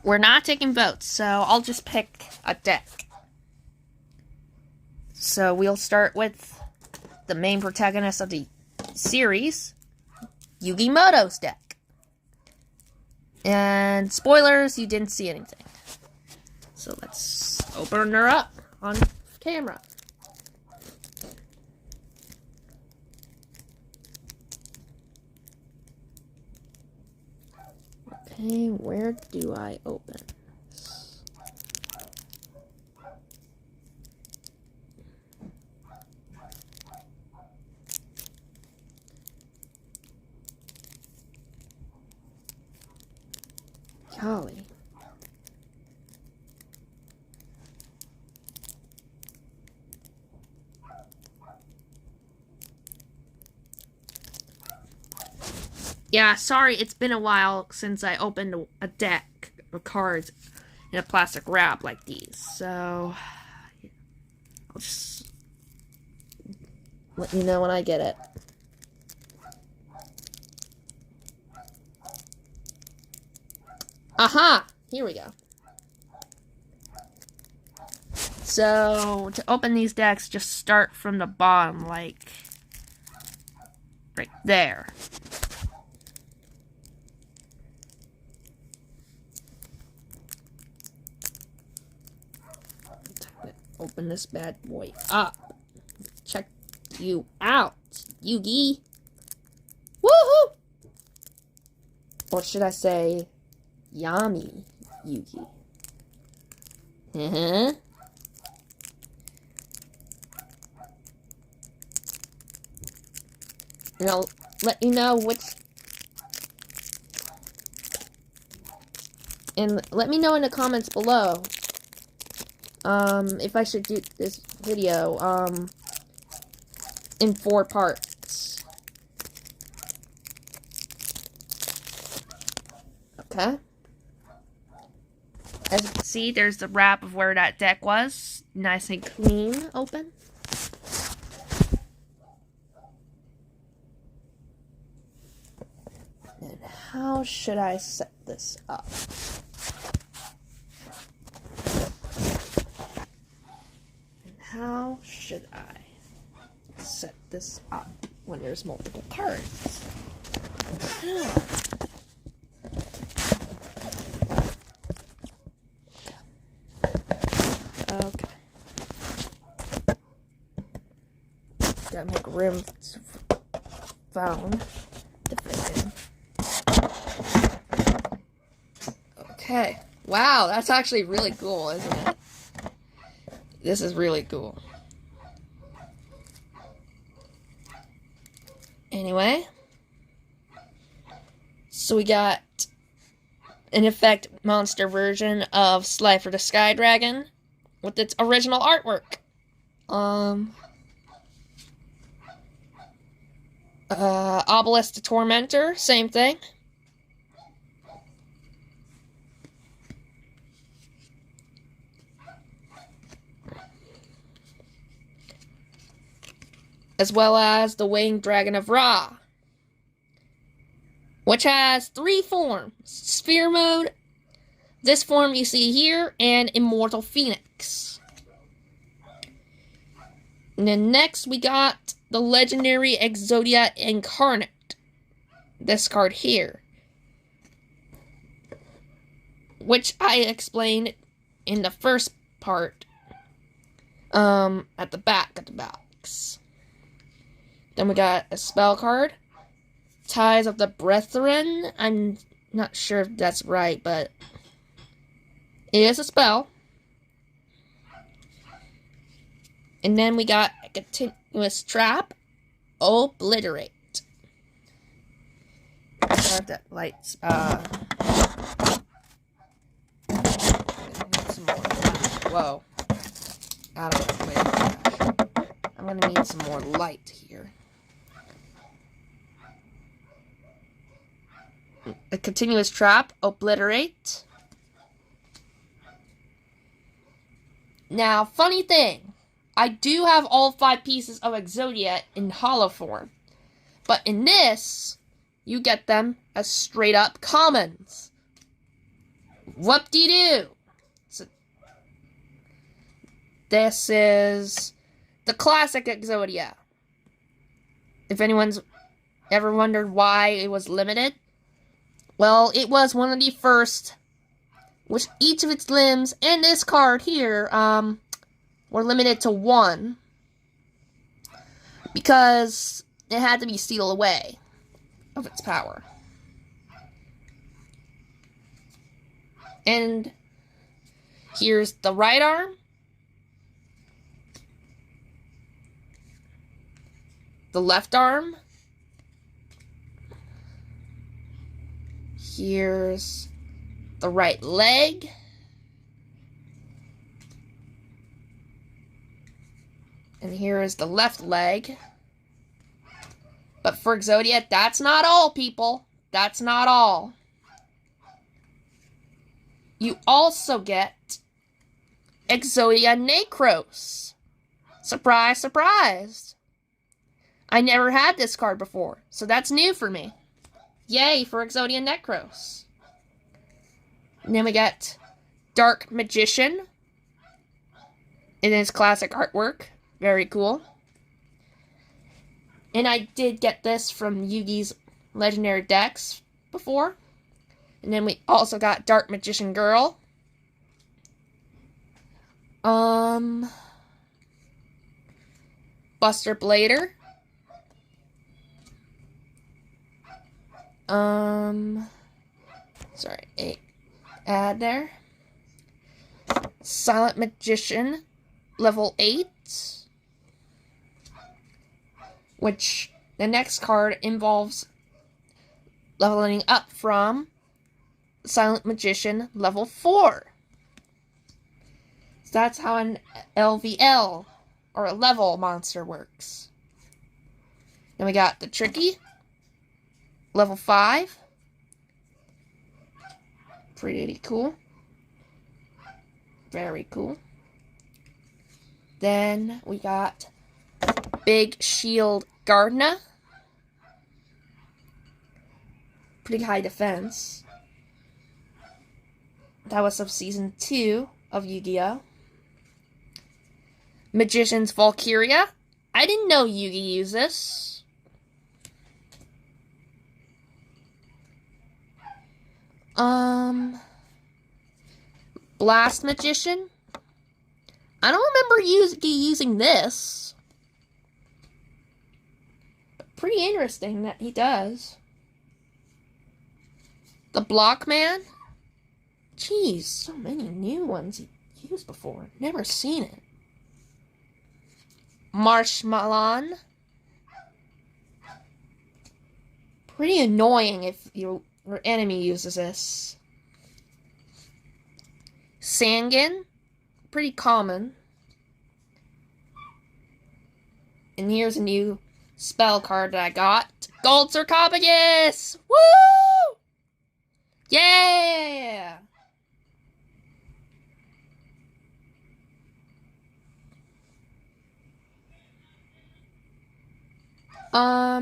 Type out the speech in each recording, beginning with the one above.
We're not taking votes, so I'll just pick a deck. So we'll start with the main protagonist of the series, Yugi Moto's deck. And spoilers, you didn't see anything. So let's open her up on camera. Okay, where do I open? Golly. Yeah, sorry, it's been a while since I opened a deck of cards in a plastic wrap like these. So, I'll just let you know when I get it. Aha! Here we go. So, to open these decks, just start from the bottom, like right there. Open this bad boy up. Check you out, Yugi. Woohoo! Or should I say, Yami Yugi? Uh-huh. And I'll let you know which... And let me know in the comments below if I should do this video in 4 parts. Okay. As you can see, there's the wrap of where that deck was. Nice and clean open. And how should I set this up? How should I set this up when there's multiple cards? Okay. Gotta make room to phone to fit in. Okay. Wow, that's actually really cool, isn't it? This is really cool. Anyway, so we got an effect monster version of Slifer the Sky Dragon with its original artwork. Obelisk the Tormentor, same thing. As well as the Winged Dragon of Ra, which has 3 forms: Sphere Mode, this form you see here, and Immortal Phoenix. And then next we got the Legendary Exodia Incarnate, this card here, which I explained in the first part, at the back of the box. Then we got a spell card, Ties of the Brethren. I'm not sure if that's right, but it is a spell. And then we got a continuous trap, Obliterate. Sorry if that light's, some more. Whoa. Out of the way. I'm gonna need some more light here. A continuous trap, Obliterate. Now, funny thing, I do have all 5 pieces of Exodia in hollow form, but in this, you get them as straight up commons. Whoop-de-doo! So, this is the classic Exodia. If anyone's ever wondered why it was limited, well, it was one of the first, which each of its limbs and this card here, were limited to one. Because it had to be sealed away of its power. And here's the right arm. The left arm. Here's the right leg. And here is the left leg. But for Exodia, that's not all, people. That's not all. You also get Exodia Necros. Surprise, surprise. I never had this card before, so that's new for me. Yay for Exodia Necros. And then we get Dark Magician in his classic artwork. Very cool. And I did get this from Yugi's Legendary Decks before. And then we also got Dark Magician Girl. Buster Blader. Sorry, add there. Silent Magician, level 8. Which the next card involves leveling up from Silent Magician level 4. So that's how an LVL, or a level monster, works. Then we got the Tricky, level 5. Pretty cool. Very cool. Then we got Big Shield Gardna. Pretty high defense. That was of Season 2 of Yu-Gi-Oh! Magician's Valkyria. I didn't know Yugi used this. Blast Magician. I don't remember Yugi using this. But pretty interesting that he does. The Block Man. Jeez, so many new ones he used before. Never seen it. Marshmallow. Pretty annoying if your enemy uses this. Sangin. Pretty common. And here's a new spell card that I got. Gold Sarcophagus! Woo! Yeah!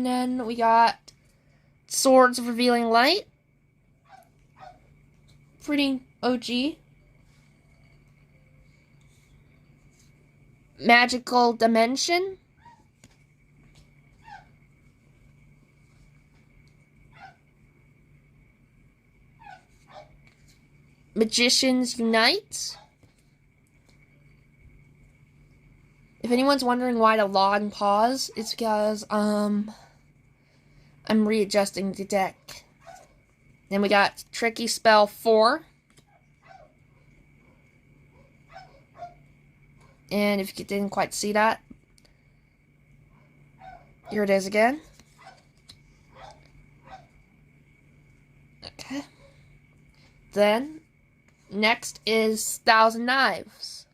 Then we got Swords of Revealing Light. Pretty OG. Magical Dimension. Magicians Unite. If anyone's wondering why the long pause, it's because, I'm readjusting the deck. Then we got Tricky Spell 4. And if you didn't quite see that, here it is again. Okay. Then, next is Thousand Knives.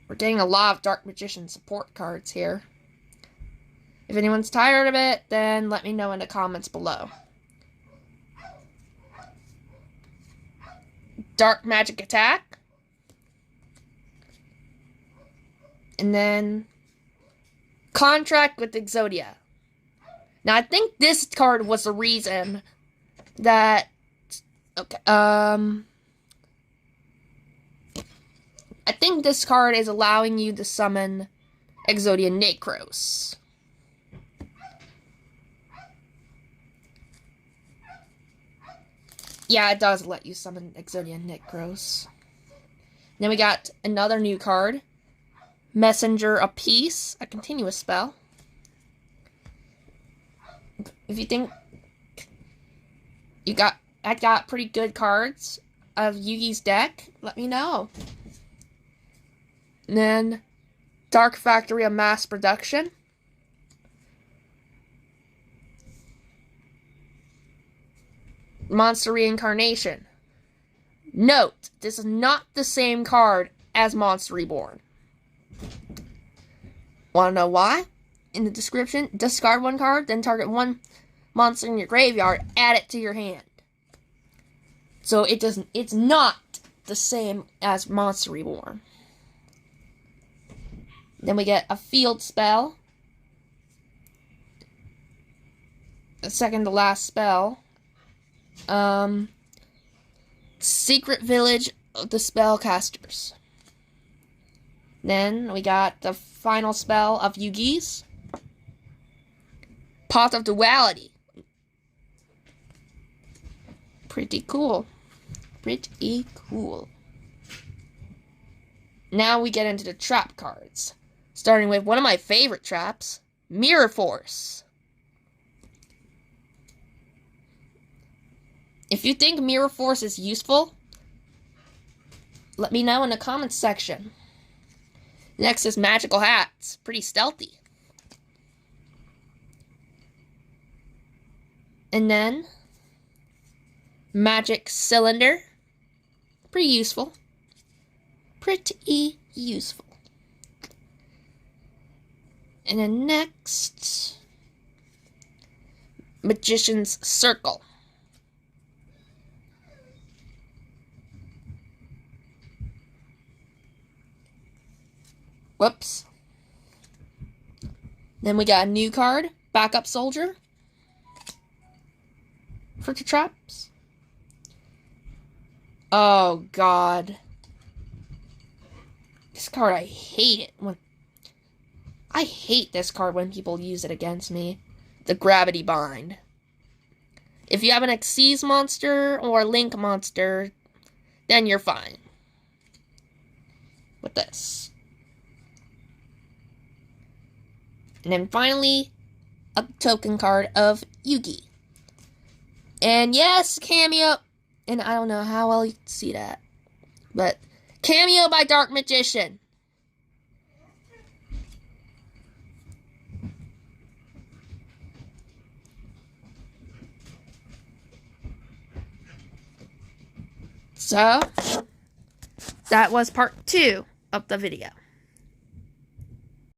We're getting a lot of Dark Magician support cards here. If anyone's tired of it, then let me know in the comments below. Dark Magic Attack. And then Contract with Exodia. Now, I think this card was the reason that Okay, I think this card is allowing you to summon Exodia Necros. Yeah, it does let you summon Exodia Necros. Then we got another new card. Messenger of Peace, a continuous spell. If you think I got pretty good cards of Yugi's deck, let me know. And then Dark Factory of Mass Production. Monster Reincarnation. Note, this is not the same card as Monster Reborn. Want to know why? In the description, discard one card, then target one monster in your graveyard, add it to your hand. So it's not the same as Monster Reborn. Then we get a field spell. The second to last spell. Secret Village of the Spellcasters. Then we got the final spell of Yugi's. Pot of Duality. Pretty cool. Pretty cool. Now we get into the trap cards. Starting with one of my favorite traps, Mirror Force. If you think Mirror Force is useful, let me know in the comments section. Next is Magical Hats. Pretty stealthy. And then Magic Cylinder. Pretty useful. Pretty useful. And then next, Magician's Circle. Whoops. Then we got a new card, Backup Soldier. For the traps. Oh, God. This card, I hate it. I hate this card when people use it against me. The Gravity Bind. If you have an Xyz monster or a Link monster, then you're fine with this. And then finally, a token card of Yugi. And yes, cameo. And I don't know how well you can see that. But cameo by Dark Magician. So, that was part 2 of the video.